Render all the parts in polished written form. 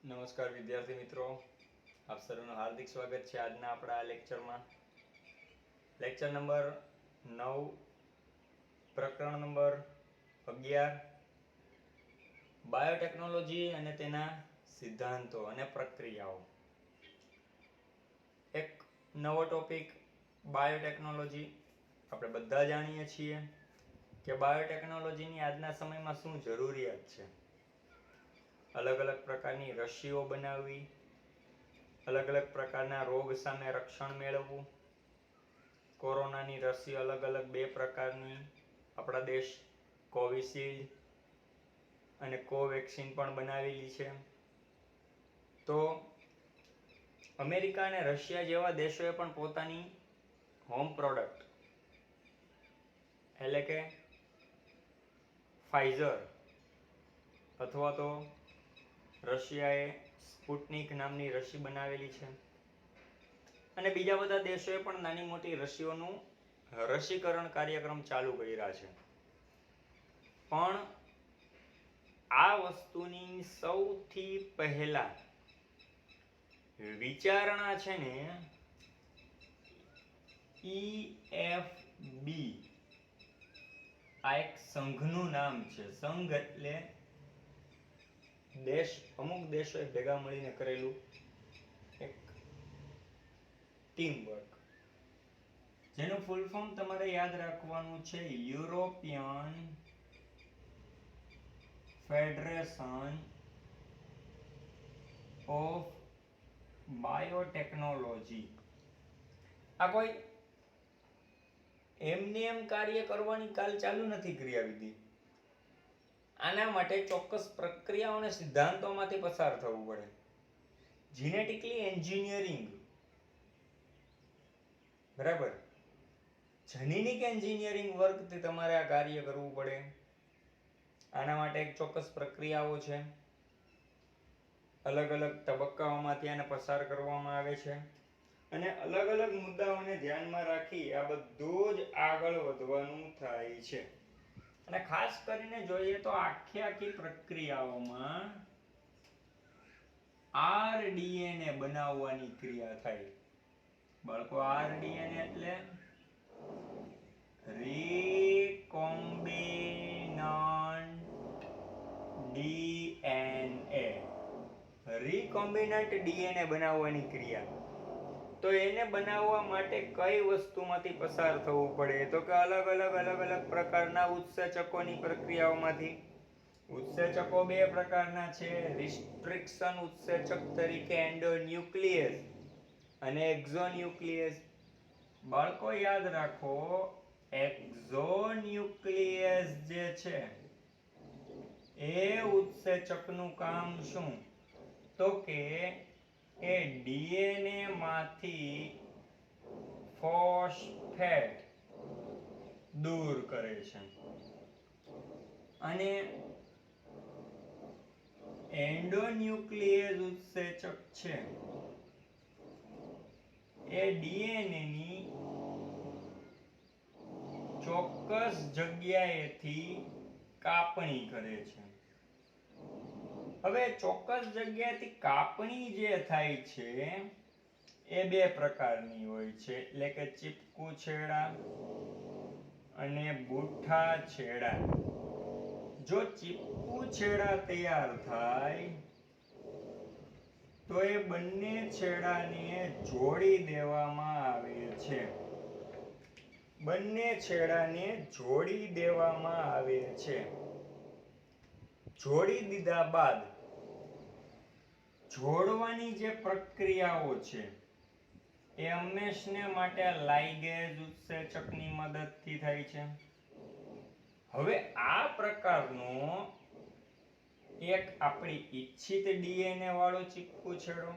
નમસ્કાર વિદ્યાર્થી મિત્રો, આપ સર્વનું હાર્દિક સ્વાગત છે આજના આપણા આ લેક્ચરમાં. લેક્ચર નંબર 9, પ્રકરણ નંબર 11, બાયોટેકનોલોજી અને તેના સિદ્ધાંતો અને પ્રક્રિયાઓ. એક નવો ટોપિક, બાયોટેકનોલોજી. આપણે બધા જાણીએ છીએ કે બાયોટેકનોલોજીની આજના સમયમાં શું જરૂરિયાત છે. અલગ અલગ પ્રકારની રસીઓ બનાવવી, અલગ અલગ પ્રકારના રોગ સામે રક્ષણ મેળવવું. કોરોનાની રસી અલગ અલગ 2 પ્રકારની આપણા દેશ કોવિશિલ્ડ અને કોવેક્સિન પણ બનાવેલી છે. તો અમેરિકા અને રશિયા જેવા દેશોએ પણ પોતાની હોમ પ્રોડક્ટ એટલે કે ફાઇઝર અથવા તો રશિયાએ સ્પુટનિક નામની રસી બનાવેલી છે અને બીજા બધા દેશોએ પણ નાની મોટી રસીઓનું રસીકરણ કાર્યક્રમ ચાલુ કર્યા છે. પણ આ વસ્તુની સૌથી પહેલા વિચારણા છે ને EFB, આ એક સંઘનું નામ છે. સંઘ એટલે દેશ, અમુક દેશોએ ભેગા મળીને કરેલું એક ટીમ વર્ક, જેનું ફૂલ ફોર્મ તમારે યાદ રાખવાનું છે યુરોપિયન ફેડરેશન ઓફ બાયોટેકનોલોજી. આ કોઈ એમને એમ કાર્ય કરવાની કાલ ચાલુ નથી કર્યા વિધિ. આના માટે ચોક્કસ પ્રક્રિયાઓ અને સિદ્ધાંતોમાંથી પસાર થવું પડે. જીનેટિકલી એન્જિનિયરિંગ, બરાબર, જનીનિક એન્જિનિયરિંગ વર્કથી તમારે આ કાર્ય કરવું પડે. આના માટે એક ચોક્કસ પ્રક્રિયાઓ છે, અલગ અલગ તબક્કાઓમાંથી આને પસાર કરવામાં આવે છે અને અલગ અલગ મુદ્દાઓને ધ્યાનમાં રાખી આ બધું જ આગળ વધવાનું થાય છે. અને ખાસ કરીને જોઈએ તો આખી પ્રક્રિયાઓમાં RDNA બનાવવાની ક્રિયા થાય. બાળકો, RDNA એટલે રીકોમ્બિનન્ટ DNA. રીકોમ્બિનન્ટ DNA બનાવવાની ક્રિયા. તો એને બનાવવા માટે કઈ વસ્તુમાંથી પસાર થવું પડે? તો કે અલગ અલગ પ્રકારના ઉત્સેચકોની પ્રક્રિયાઓમાંથી. ઉત્સેચકો 2 પ્રકારના છે, રિસ્ટ્રિક્શન ઉત્સેચક તરીકે એન્ડોન્યુક્લિયસ અને એક્ઝોન્યુક્લિયસ. બાળકો યાદ રાખો, એક્ઝોન્યુક્લિયસ જે છે એ ઉત્સેચકનું કામ શું? તો કે એ DNA માંથી ફોસ્ફેટ દૂર કરે છે અને એન્ડોન્યુક્લિયસ ઉત્સેચક છે એ DNA ની ચોક્કસ જગ્યાએથી કાપણી કરે છે. હવે ચોક્કસ જગ્યાએથી કાપણી જે થાય છે એ 2 પ્રકારની હોય છે, એટલે કે ચીપકુ છેડા અને બુઠ્ઠા છેડા. જો ચીપકુ છેડા તૈયાર થાય તો એ બંને છેડાને જોડી દેવામાં આવે છે. બંને છેડાને જોડી દેવામાં આવે છે. જોડી દીધા બાદ જોડવાની જે પ્રક્રિયાઓ છે એ હંમેશને માટે લાઇગેજ ઉત્સેચકની મદદથી થાય છે. હવે આ પ્રકારનો એક આપણી ઈચ્છિત DNA વાળો ચીપકુ છેડો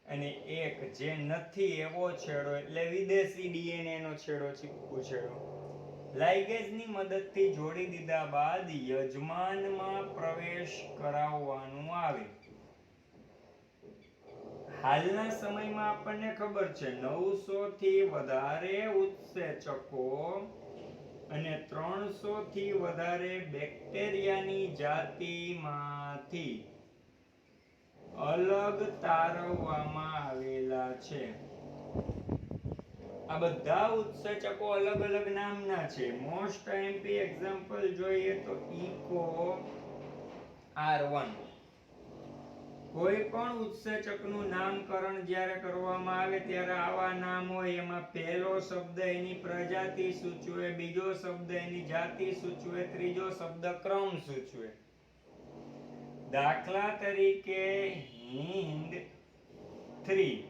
અને એક જે નથી એવો છેડો, એટલે વિદેશી DNA નો છેડો, ચીપકુ છેડો, લાઇગેજની મદદથી જોડી દીધા બાદ યજમાનમાં પ્રવેશ કરાવવાનું આવે. હાલના સમયમાં આપણને ખબર છે 900 થી વધારે ઉત્સેચકો અને 300 થી વધારે બેક્ટેરિયાની જાતિમાંથી અલગ તારવવામાં આવેલા છે. આ બધા ઉત્સેચકો અલગ અલગ નામના છે. મોસ્ટ આઈએમપી એક્ઝામ્પલ જોઈએ તો ઇકો R1. કોઈ પણ ઉત્સેચકનું નામકરણ જ્યારે કરવામાં આવે ત્યારે આવા નામ હોય. એમાં પહેલો શબ્દ એની પ્રજાતિ સૂચવે, બીજો શબ્દ એની જાતિ સૂચવે, ત્રીજો શબ્દ ક્રમ સૂચવે. દાખલા તરીકે હિન્દ 3,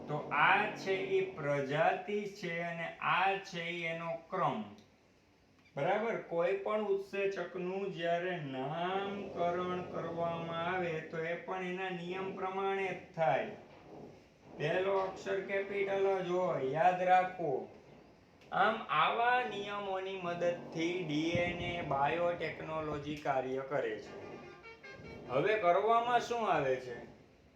તો આ છે એ પ્રજાતિ છે અને આ છે એનો ક્રમ. બરાબર. કોઈ પણ ઉત્સેચકનું જ્યારે નામકરણ કરવામાં આવે તો એ પણ એના નિયમ પ્રમાણે જ થાય. પહેલો અક્ષર કેપિટલ જ હોય, યાદ રાખો. આમ આવા નિયમોની મદદથી ડીએનએ બાયોટેકનોલોજી કાર્ય કરે છે. હવે કરવામાં શું આવે છે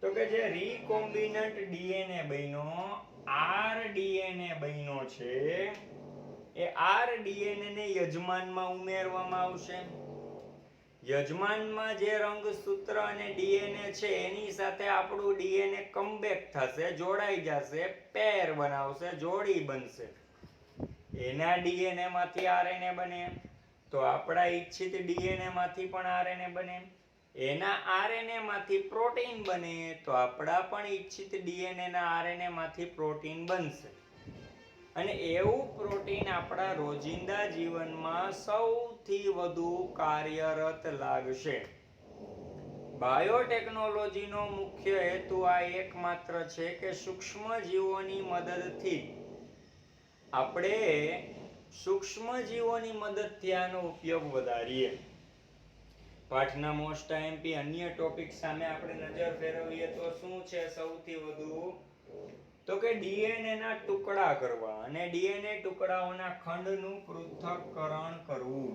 તો કે જે રીકોમ્બિનન્ટ ડીએનએ બન્યો, આરડીએનએ બન્યો છે, એ આરડીએનએ ને યજમાનમાં ઉમેરવામાં આવશે. યજમાનમાં જે રંગસૂત્ર અને ડીએનએ છે એની સાથે આપણું ડીએનએ કમબેક થશે, જોડાઈ જશે, પેર બનાવશે, જોડી બનશે. એના ડીએનએ માંથી આરએનએ બને તો આપણા ઈચ્છિત ડીએનએ માંથી પણ આરએનએ બને. એના આરએનએ માંથી પ્રોટીન બને તો આપણા પણ ઈચ્છિત ડીએનએ ના આરએનએ માંથી પ્રોટીન બનશે. અને એવું પ્રોટીન આપણા રોજિંદા જીવનમાં સૌથી વધુ કાર્યરત લાગશે. બાયોટેકનોલોજીનો મુખ્ય હેતુ આ એકમાત્ર છે કે સૂક્ષ્મજીવોની મદદથી આપણે સૂક્ષ્મજીવોની મદદથી આનો ઉપયોગ વધારીએ. પાઠના મોસ્ટ આઈએમપી અન્ય ટોપિક સામે આપણે નજર ફેરવીએ તો શું છે સૌથી વધુ તો કે ડીએનએ ના ટુકડા કરવા અને ડીએનએ ટુકડાઓના ખંડનું પૃથ્થકરણ કરવું.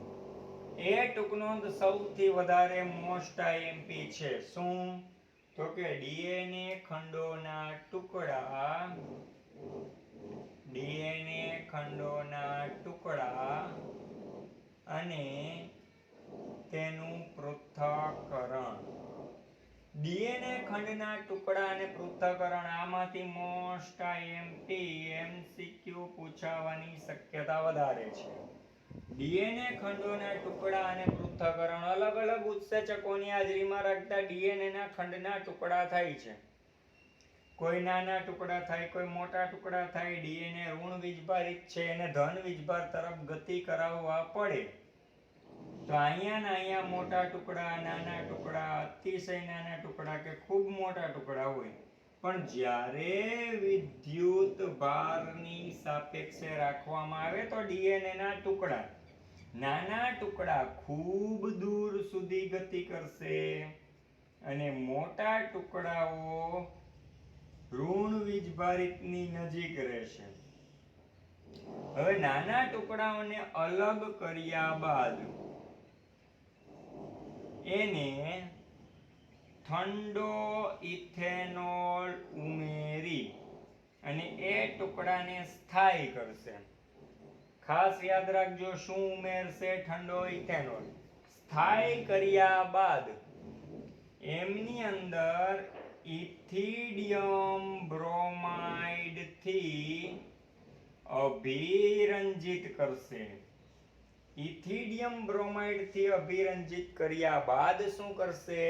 એ ટૂંકનોંધ સૌથી વધારે મોસ્ટ આઈએમપી છે. શું તો કે ડીએનએ ખંડોના ટુકડા, ડીએનએ ખંડોના ટુકડા અને તેનું પૃથ્થકરણ. ડીએનએ ખંડના ટુકડા અને પૃથ્થકરણ, આમાંથી મોસ્ટ આઈએમપી એમસીક્યુ પૂછાવાની શક્યતા વધારે છે. ડીએનએ ખંડોના ટુકડા અને પૃથ્થકરણ અલગ અલગ ઉત્સેચકોની હાજરીમાં રાખતા ડીએનએ ના ખંડના ટુકડા થાય છે. કોઈ નાના ટુકડા થાય, કોઈ મોટા ટુકડા થાય. ડીએનએ ઋણ વીજભારિત છે એને ધન વીજભાર તરફ ગતિ કરાવવા પડે તો અહીંયા ને અહીંયા મોટા ટુકડા, નાના ટુકડા, અતિશય નાના ટુકડા કે ખૂબ મોટા ટુકડા હોય. પણ જ્યારે વિદ્યુત ભારની સાપેક્ષે રાખવામાં આવે તો ડીએનએ ના ટુકડા, નાના ટુકડા ખૂબ દૂર સુધી ગતિ કરશે અને મોટા ટુકડાઓ ઋણ વીજભારિતની નજીક રહેશે. હવે નાના ટુકડાઓને અલગ કર્યા બાદ એને ઠંડો ઇથેનોલ ઉમેરી અને એ ટુકડાને સ્થાયી કરશે. ખાસ યાદ રાખજો શું ઉમેરશે? ઠંડો ઇથેનોલ. સ્થાયી કર્યા બાદ એમની અંદર ઇથિડિયમ બ્રોમાઇડ થી અભિરંજિત કરશે. ઇથિડિયમ બ્રોમાઇડ થી અભિરંજિત કર્યા બાદ શું કરશે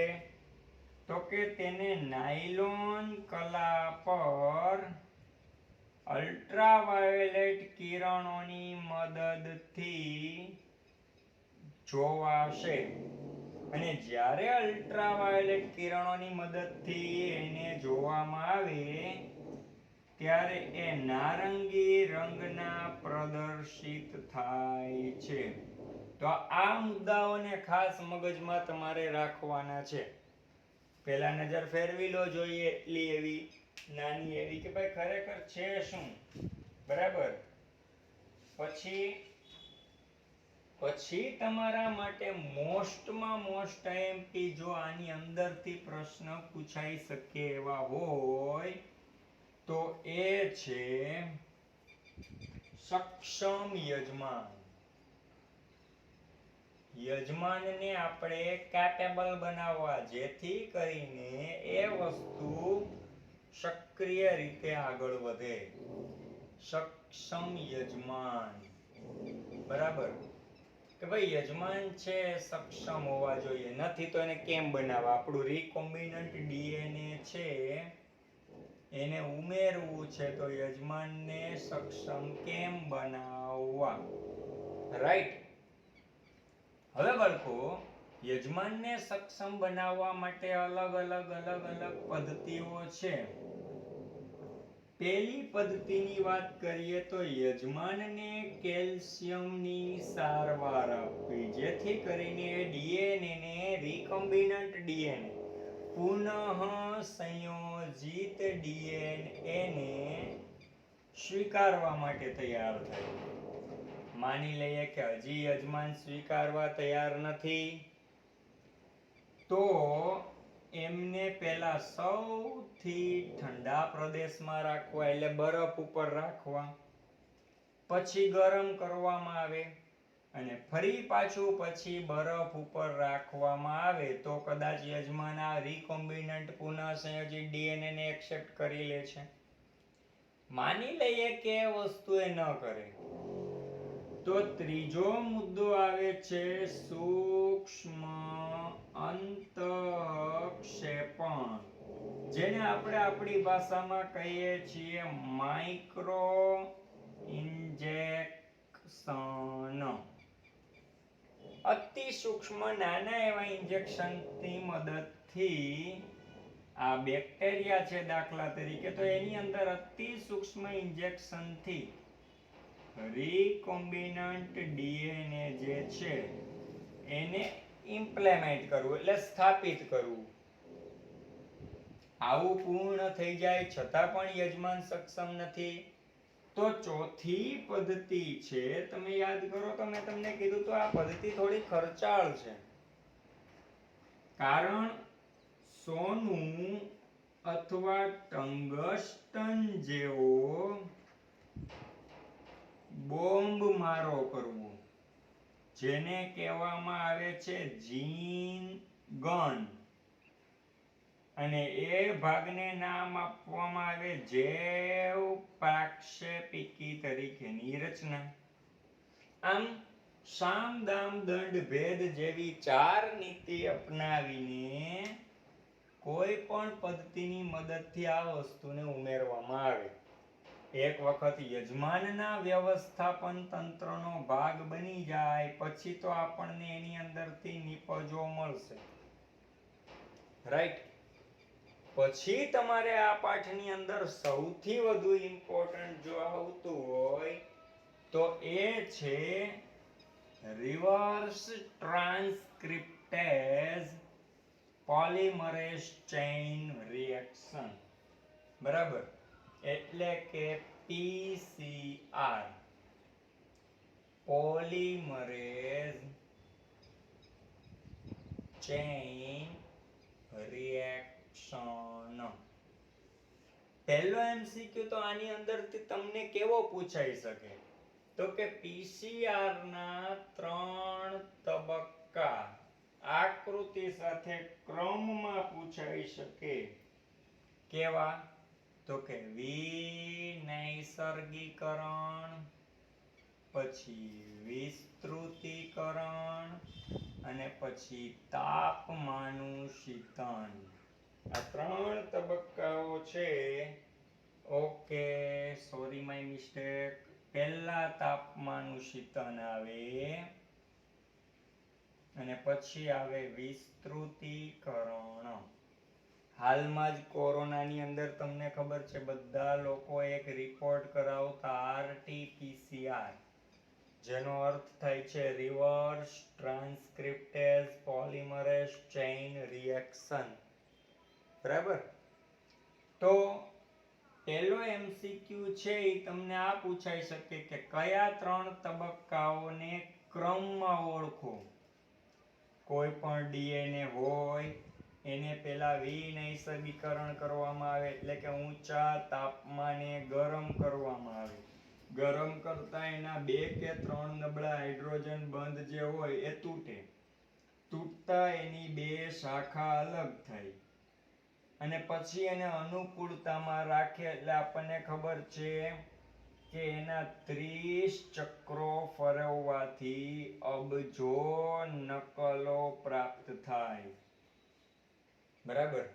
તો કે તેને નાયલોન કલા પર અલ્ટ્રાવાયોલેટ કિરણોની મદદથી જોવાશે. અને જ્યારે અલ્ટ્રાવાયોલેટ કિરણોની મદદથી એને જોવામાં આવે ત્યારે એ નારંગી રંગના પ્રદર્શિત થાય છે. તો આ મુદ્દાઓને ખાસ મગજમાં તમારે રાખવાના છે. પહેલા નજર ફેરવી લો, જોઈએ એટલી એવી નાની એવી કે ભાઈ ખરેખર છે શું. બરાબર. પછી તમારા માટે મોસ્ટમાં મોસ્ટ આઈએમપી જો આની અંદરથી પ્રશ્ન પૂછાઈ શકે એવા હોય તો એ છે સક્ષમ યજમાન. યજમાનને આપણે કેપેબલ બનાવવા, જેથી કરીને એ વસ્તુ સક્રિય રીતે આગળ વધે. સક્ષમ યજમાન, બરાબર, કે ભાઈ યજમાન છે સક્ષમ હોવા જોઈએ, નથી તો એને કેમ બનાવવા? આપણું રીકોમ્બિનન્ટ ડીએનએ છે એને ઉમેરવું છે, તો યજમાનને સક્ષમ કેમ બનાવવા? રાઈટ. હવે બાળકો, યજમાનને સક્ષમ બનાવવા માટે અલગ અલગ પદ્ધતિઓ છે. પહેલી પદ્ધતિની વાત કરીએ તો યજમાનને કેલ્શિયમની સારવાર આપવી, જેથી કરીને ડીએનએને રીકોમ્બિનન્ટ ડીએનએ પુનઃ સંયોજિત ડીએનએને સ્વીકારવા માટે તૈયાર થાય. માની લઈએ કે હજી યજમાન સ્વીકારવા તૈયાર નથી, તો એમને પહેલા સૌથી ઠંડા પ્રદેશમાં રાખવા, એટલે બરફ ઉપર રાખવા, પછી ગરમ કરવામાં આવે, અને ફરી પાછું પછી બરફ ઉપર રાખવામાં આવે તો કદાચ યજમાન આ રીકોમ્બિનન્ટ પુનઃ સંયોજિત ડીએનએ ને એક્સેપ્ટ કરી લે છે. માની લઈએ કે એ વસ્તુ એ ન કરે, તો ત્રીજો મુદ્દો આવે છે સૂક્ષ્મ અંતઃક્ષેપણ, જેને આપણે આપણી ભાષામાં કહીએ છીએ માઇક્રો ઇન્જેક્શન. અતિ સૂક્ષ્મ નાના એવા ઇન્જેક્શનની મદદથી આ બેક્ટેરિયા છે દાખલા તરીકે, તો એની અંદર અતિ સૂક્ષ્મ ઇન્જેક્શનથી રીકોમ્બિનન્ટ ડીએનએ જે છે એને ઇમ્પ્લિમેન્ટ કરવું, એટલે સ્થાપિત કરવું. આવું પૂર્ણ થઈ જાય છતાં પણ યજમાન સક્ષમ નથી, તો ચોથી પદ્ધતિ છે, તમે યાદ કરો તો મેં તમને કીધું તો આ પદ્ધતિ થોડી ખર્ચાળ છે. કારણ સોનું અથવા ટંગસ્ટન જેવો બોમ્બ મારો કરવો, જેને કહેવામાં આવે છે જીન ગન, અને એ ભાગને નામ આપવામાં આવે જૈવ પ્રક્ષેપિકી તરીકેની રચના. આમ સામ દામ દંડ ભેદ જેવી 4 નીતિ અપનાવીને કોઈ પણ પદ્ધતિની મદદથી આ વસ્તુને ઉમેરવામાં આવે. એક વખત યજમાનના વ્યવસ્થાપન તંત્રનો ભાગ બની જાય પછી તો આપણને એની અંદરથી નીપજો મળશે. રાઈટ. પછી તમારે આ પાઠની અંદર સૌથી વધુ ઇમ્પોર્ટન્ટ જો આવતું હોય તો એ છે રિવર્સ ટ્રાન્સક્રિપ્ટેઝ પોલિમરેઝ ચેઇન રિએક્શન. બરાબર, એટલે કે પીસીઆર, પોલિમરેઝ ચેઇન રિએક્શન. પહેલો એમસીક્યુ તો આની અંદરથી તમને કેવો પૂછાઈ શકે? તો કે પીસીઆર ના 3 તબક્કા આકૃતિ સાથે ક્રમમાં પૂછાઈ શકે. કેવા? તો કે વિનૈસર્ગીકરણ, પછી વિસ્તૃતીકરણ, અને પછી તાપમાનુંશીતન. આ 3 તબક્કાઓ છે. Okay, sorry my mistake. પહેલા તાપમાનુંશીતન આવે, અને પછી આવે વિસ્તૃતીકરણ. હાલમાં જ કોરોનાની અંદર તમને ખબર છે બધા લોકો એક રિપોર્ટ કરાવતા RT-PCR, જેનો અર્થ થાય છે રિવર્સ ટ્રાન્સક્રિપ્ટેઝ પોલિમરેઝ ચેઇન રિએક્શન. બરાબર. તો પહેલો એમસીક્યુ છે એ તમને આ પૂછાઈ શકે કે કયા 3 તબક્કાઓને ક્રમમાં ઓળખો. કોઈ પણ ડીએનએ હોય એને પહેલા વિનૈસર્ગીકરણ કરવામાં આવે, એટલે કે ઊંચા તાપમાને ગરમ કરવામાં આવે. ગરમ કરતા એના 2 કે 3 નબળા હાઇડ્રોજન બંધ જે હોય એ તૂટતા એની 2 શાખા અલગ થાય અને પછી એને અનુકૂળતામાં રાખે એટલે આપણને ખબર છે કે એના 30 ચક્રો ફરવવાથી અબજો નકલો પ્રાપ્ત થાય. બરાબર.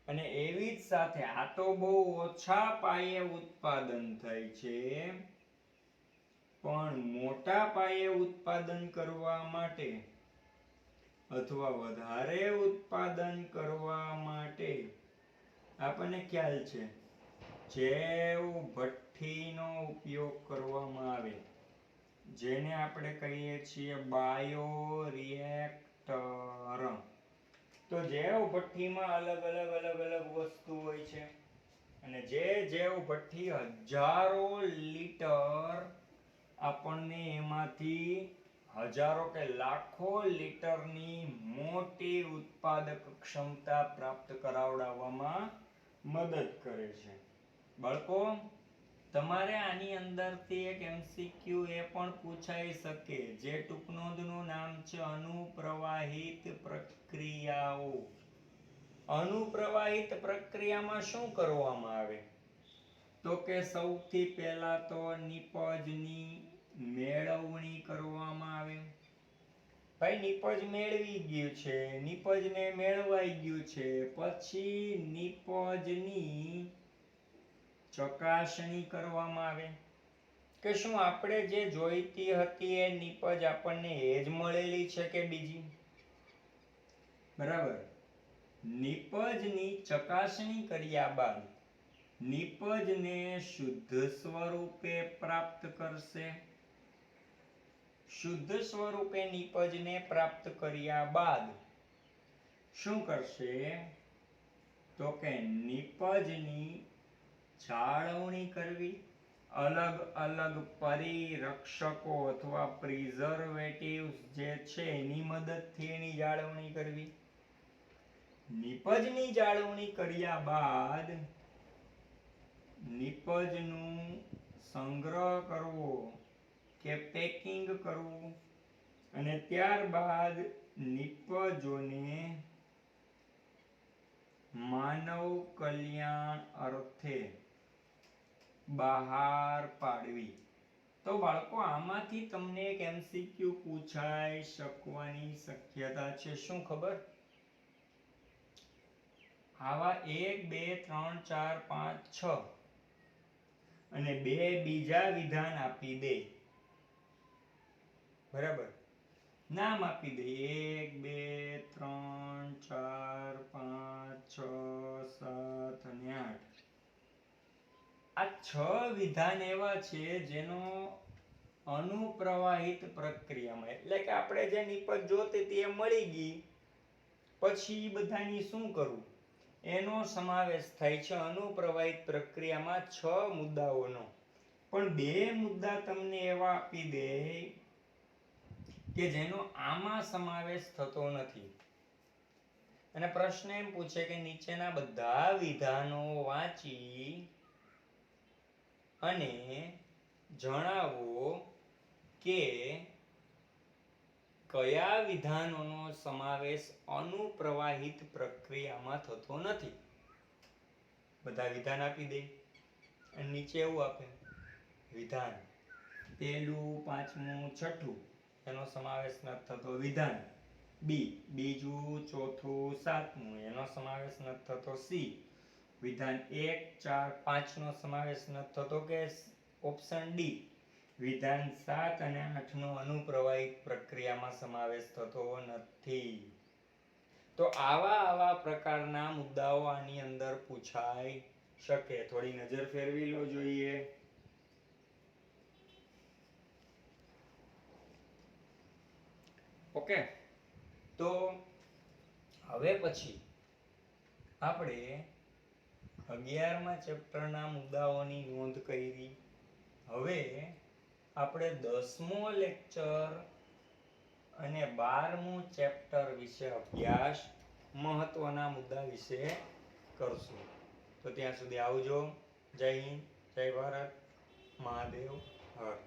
અને એવી જ સાથે આ તો બહુ ઓછા પાયે ઉત્પાદન થાય છે, પણ મોટા પાયે ઉત્પાદન કરવા માટે અથવા વધારે ઉત્પાદન કરવા માટે આપણને ખ્યાલ છે જૈવ ભઠ્ઠીનો ઉપયોગ કરવામાં આવે, જેને આપણે કહીએ છીએ બાયોરિએક્ટર. તો જૈવ ભઠ્ઠીમાં અલગ અલગ વસ્તુ હોય છે અને જે જૈવ ભઠ્ઠી હજારો લીટર આપણને એમાંથી હજારો કે લાખો લીટરની મોટી ઉત્પાદક ક્ષમતા પ્રાપ્ત કરાવડાવવામાં મદદ કરે છે. બાળકો, તમારે આની અંદરથી એક MCQ એ પણ પૂછાઈ શકે, જે ટૂંકનોંધનું નામ છે અનુપ્રવાહિત પ્રક્રિયાઓ. અનુપ્રવાહિત પ્રક્રિયામાં શું કરવામાં આવે? તો કે સૌથી પહેલા તો નિપજની મેળવણી કરવામાં આવે. ભાઈ નિપજ મેળવી ગયું છે, નિપજને મેળવાઈ ગયું છે, પછી નિપજની ચકાસણી કરવામાં આવે કે શું આપણે જે જોઈતી હતી એ નિપજ આપણને એ જ મળેલી છે કે બીજી. બરાબર. નિપજની ચકાસણી કર્યા બાદ નિપજને શુદ્ધ સ્વરૂપે પ્રાપ્ત કરશે. શુદ્ધ સ્વરૂપે નિપજને પ્રાપ્ત કર્યા બાદ શું કરશે? તો કે નિપજની જાળવણી કરવી, અલગ પરિરક્ષકો અથવા પ્રિઝર્વેટિવ્સ જે છે એની મદદથી એની જાળવણી કરવી. નિપજની જાળવણી કર્યા બાદ નિપજનું સંગ્રહ કરવો કે પેકિંગ કરવું અને ત્યારબાદ નિપજોને માનવ કલ્યાણ અર્થે બહાર પાડવી. તો બાળકો, આમાંથી તમને એક MCQ પૂછાઈ શકવાની શક્યતા છે. શું ખબર? આવા 1 2 3 4 5 6 અને 2 બીજા વિધાન આપી દે. બરાબર. નામ આપી દે 1 2 3 4 5 6 7 અને 8. આ 6 વિધાન એવા છે જેનો અનુપ્રવાહિત પ્રક્રિયામાં, એટલે કે આપણે જે નિપજ જોતી હતી એ મળી ગઈ, પછી બધાની શું કરવું એનો સમાવેશ થાય છે અનુપ્રવાહિત પ્રક્રિયામાં 6 મુદ્દાઓનો. પણ 2 મુદ્દા તમને એવા આપી દે કે જેનો આમાં સમાવેશ થતો નથી અને પ્રશ્ન એમ પૂછે કે નીચેના બધા વિધાનો વાંચી અને જણાવો કે કયા વિધાનોનો સમાવેશ અનુપ્રવાહિત પ્રક્રિયામાં થતો નથી. બધા વિધાન આપી દે અને નીચે એવું આપે વિધાન પહેલું, પાંચમું, છઠ્ઠું એનો સમાવેશ નથી થતો વિધાન બી, બીજું, ચોથું, સાતમું એનો સમાવેશ નથી થતો સી, વિધાન 1 4 5 નો સમાવેશ નથી થતો કે ઓપ્શન ડી, વિધાન 7 અને 8 નો અનુપ્રવાહિત પ્રક્રિયામાં સમાવેશ થતો નથી. તો આવા પ્રકારના મુદ્દાઓ આની અંદર પૂછાઈ શકે. થોડી નજર ફેરવી લો જોઈએ. ઓકે, તો હવે પછી આપણે 11મા ચેપ્ટરના મુદ્દાઓની નોંધ કરી. હવે આપણે 10મો લેક્ચર અને 12મું ચેપ્ટર વિશે અભ્યાસ, મહત્વના મુદ્દા વિશે કરશું. તો ત્યાં સુધી આવજો. જય હિન્દ, જય ભારત. મહાદેવ હર.